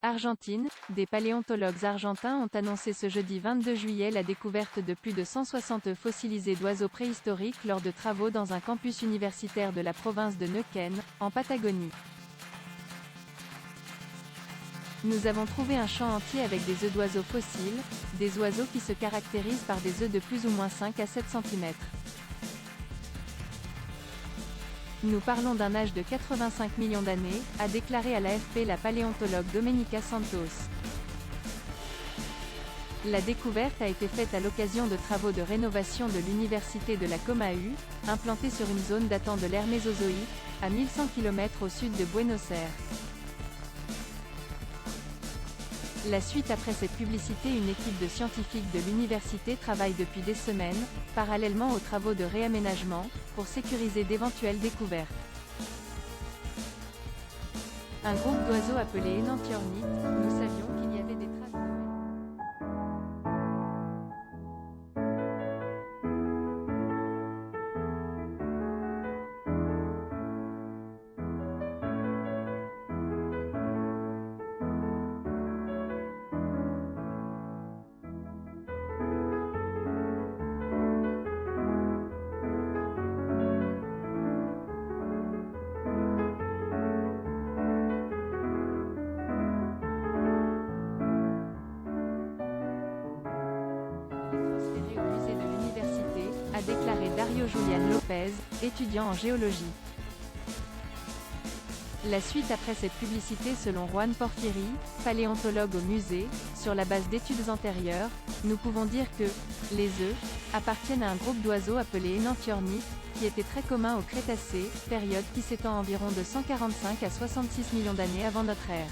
Argentine, des paléontologues argentins ont annoncé ce jeudi 22 juillet la découverte de plus de 160 œufs fossilisés d'oiseaux préhistoriques lors de travaux dans un campus universitaire de la province de Neuquén, en Patagonie. Nous avons trouvé un champ entier avec des œufs d'oiseaux fossiles, des oiseaux qui se caractérisent par des œufs de plus ou moins 5 à 7 cm. Nous parlons d'un âge de 85 millions d'années, a déclaré à l'AFP la paléontologue Domenica Santos. La découverte a été faite à l'occasion de travaux de rénovation de l'université de la Comahu, implantée sur une zone datant de l'ère mésozoïque, à 1100 km au sud de Buenos Aires. La suite après cette publicité, une équipe de scientifiques de l'université travaille depuis des semaines, parallèlement aux travaux de réaménagement, pour sécuriser d'éventuelles découvertes. Un groupe d'oiseaux appelé Enantiornithes, nous savions qu'il y avait des traces de... transféré au musée de l'université, a déclaré Dario Julián López, étudiant en géologie. La suite après cette publicité selon Juan Porfiri, paléontologue au musée, sur la base d'études antérieures, nous pouvons dire que les œufs appartiennent à un groupe d'oiseaux appelé Enantiornithes, qui était très commun au Crétacé, période qui s'étend environ de 145 à 66 millions d'années avant notre ère.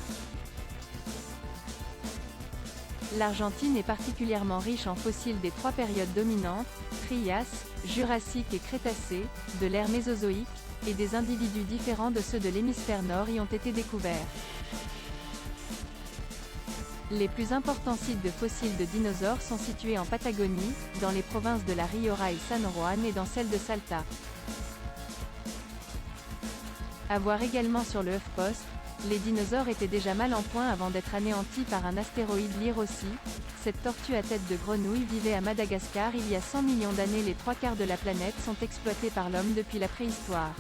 L'Argentine est particulièrement riche en fossiles des trois périodes dominantes, Trias, Jurassique et Crétacé, de l'ère mésozoïque, et des individus différents de ceux de l'hémisphère nord y ont été découverts. Les plus importants sites de fossiles de dinosaures sont situés en Patagonie, dans les provinces de La Rioja et San Juan et dans celle de Salta. À voir également sur le HuffPost, les dinosaures étaient déjà mal en point avant d'être anéantis par un astéroïde Lyrossi. Cette tortue à tête de grenouille vivait à Madagascar il y a 100 millions d'années. Les trois quarts de la planète sont exploités par l'homme depuis la préhistoire.